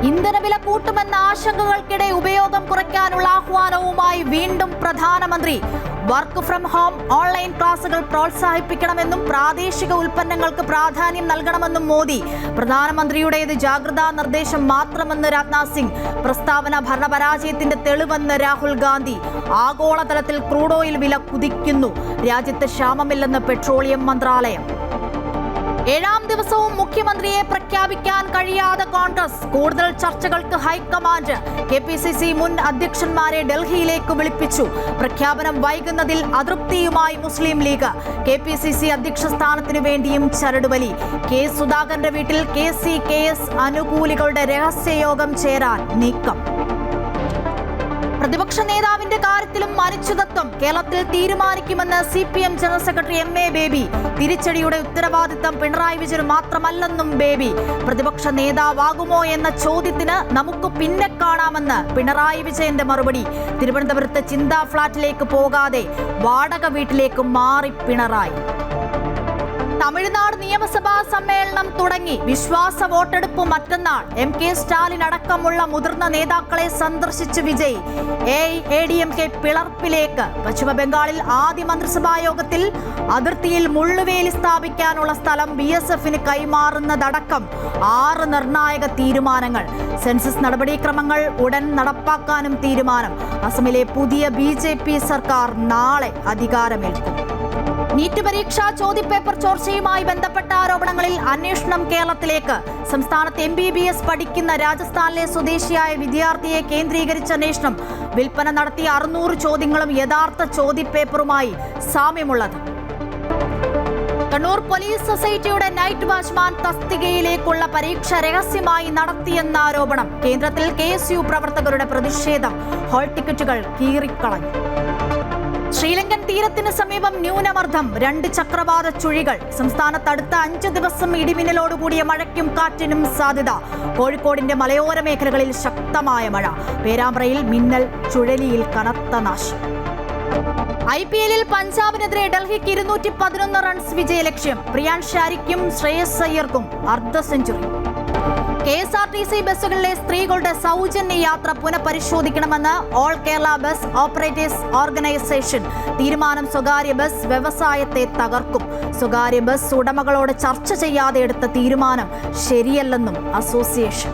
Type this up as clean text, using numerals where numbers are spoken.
ഇന്ധനവില കൂട്ടുമെന്ന ആശങ്കകൾക്കിടെ ഉപയോഗം കുറയ്ക്കാനുള്ള ആഹ്വാനവുമായി വീണ്ടും പ്രധാനമന്ത്രി. വർക്ക് ഫ്രം ഹോം, ഓൺലൈൻ ക്ലാസുകൾ പ്രോത്സാഹിപ്പിക്കണമെന്നും പ്രാദേശിക ഉൽപ്പന്നങ്ങൾക്ക് പ്രാധാന്യം നൽകണമെന്നും മോദി. പ്രധാനമന്ത്രിയുടേത് ജാഗ്രതാ നിർദ്ദേശം മാത്രമെന്ന് രാജ്നാഥ് സിംഗ്. പ്രസ്താവന ഭരണപരാജയത്തിന്റെ തെളിവെന്ന് രാഹുൽ ഗാന്ധി. ആഗോളതലത്തിൽ ക്രൂഡ് ഓയിൽ വില കുതിക്കുന്നു. രാജ്യത്ത് ക്ഷാമമില്ലെന്ന് പെട്രോളിയം മന്ത്രാലയം. 7ാം ദിവസവും മുഖ്യമന്ത്രിയെ പ്രഖ്യാപിക്കാൻ കഴിയാതെ കോൺഗ്രസ്. കൂടുതൽ ചർച്ചകൾക്ക് ഹൈക്കമാൻഡ്. KPCC മുൻ അധ്യക്ഷന്മാരെ ഡൽഹിയിലേക്ക് വിളിപ്പിച്ചു. പ്രഖ്യാപനം വൈകുന്നതിൽ അതൃപ്തിയുമായി മുസ്ലിം ലീഗ്. KPCC അധ്യക്ഷ സ്ഥാനത്തിനു വേണ്ടിയും ചരടുവലി. കെ സുധാകരന്റെ വീട്ടിൽ KC-KS അനുകൂലികളുടെ രഹസ്യയോഗം ചേരാൻ നീക്കം. പ്രതിപക്ഷ നേതാവിന്റെ കാര്യത്തിലും അനിശ്ചിതത്വം. കേരളത്തിൽ തീരുമാനിക്കുമെന്ന് CPM general secretary MA Baby. തിരിച്ചടിയുടെ ഉത്തരവാദിത്തം പിണറായി വിജയന് മാത്രമല്ലെന്നും ബേബി. പ്രതിപക്ഷ നേതാവാകുമോ എന്ന ചോദ്യത്തിന് നമുക്ക് പിന്നെ കാണാമെന്ന് പിണറായി വിജയന്റെ മറുപടി. തിരുവനന്തപുരത്ത് ചിന്താ ഫ്ളാറ്റിലേക്ക് പോകാതെ വാടക വീട്ടിലേക്ക് മാറി പിണറായി. തമിഴ്നാട് നിയമസഭാ സമ്മേളനം തുടങ്ങി. വിശ്വാസ വോട്ടെടുപ്പ് മറ്റന്നാൾ. MK സ്റ്റാലിൻ അടക്കമുള്ള മുതിർന്ന നേതാക്കളെ സന്ദർശിച്ച് വിജയ്. AIADMK പിളർപ്പിലേക്ക്. പശ്ചിമബംഗാളിൽ ആദ്യ മന്ത്രിസഭാ യോഗത്തിൽ അതിർത്തിയിൽ മുള്ളുവേലി സ്ഥാപിക്കാനുള്ള സ്ഥലം BSFന് കൈമാറുന്നതടക്കം 6 നിർണായക തീരുമാനങ്ങൾ. സെൻസസ് നടപടിക്രമങ്ങൾ ഉടൻ നടപ്പാക്കാനും തീരുമാനം. അസമിലെ പുതിയ BJP സർക്കാർ നാളെ അധികാരമേൽക്കും. നീറ്റ് പരീക്ഷാ ചോദ്യപേപ്പർ ചോർച്ചയുമായി ബന്ധപ്പെട്ട ആരോപണങ്ങളിൽ അന്വേഷണം കേരളത്തിലേക്ക്. സംസ്ഥാനത്ത് MBBS പഠിക്കുന്ന രാജസ്ഥാനിലെ സ്വദേശിയായ വിദ്യാർത്ഥിയെ കേന്ദ്രീകരിച്ച അന്വേഷണം. വിൽപ്പന നടത്തിയ 600 ചോദ്യങ്ങളും യഥാർത്ഥ ചോദ്യപേപ്പറുമായി സാമ്യമുള്ളത്. കണ്ണൂർ പോലീസ് സൊസൈറ്റിയുടെ നൈറ്റ് വാച്ച്മാൻ തസ്തികയിലേക്കുള്ള പരീക്ഷ രഹസ്യമായി നടത്തിയെന്ന ആരോപണം. കേന്ദ്രത്തിൽ KSU പ്രവർത്തകരുടെ പ്രതിഷേധം. ഹാൾ ടിക്കറ്റുകൾ കീറിക്കളഞ്ഞു. ശ്രീലങ്കൻ തീരത്തിന് സമീപം ന്യൂനമർദ്ദം. 2 ചക്രവാത ചുഴികൾ. സംസ്ഥാനത്ത് അടുത്ത 5 ദിവസം ഇടിമിന്നലോടുകൂടിയ മഴയ്ക്കും കാറ്റിനും സാധ്യത. കോഴിക്കോടിന്റെ മലയോര മേഖലകളിൽ ശക്തമായ മഴ. പേരാമ്പ്രയിൽ മിന്നൽ, ചുഴലിയിൽ കനത്ത നാശം. IPL-ൽ പഞ്ചാബിനെതിരെ ഡൽഹിക്ക് 211 റൺസ് വിജയലക്ഷ്യം. പ്രിയാൻ ഷാരിക്കും ശ്രേയസ് അയ്യർക്കും അർദ്ധ സെഞ്ചുറി. KSRTC ബസ്സുകളിലെ സ്ത്രീകളുടെ സൗജന്യ യാത്ര പുനഃപരിശോധിക്കണമെന്ന് all Kerala bus operators organisation. തീരുമാനം സ്വകാര്യ ബസ് വ്യവസായത്തെ തകർക്കും. സ്വകാര്യ ബസ് ഉടമകളോട് ചർച്ച ചെയ്യാതെ എടുത്ത തീരുമാനം ശരിയല്ലെന്നും അസോസിയേഷൻ.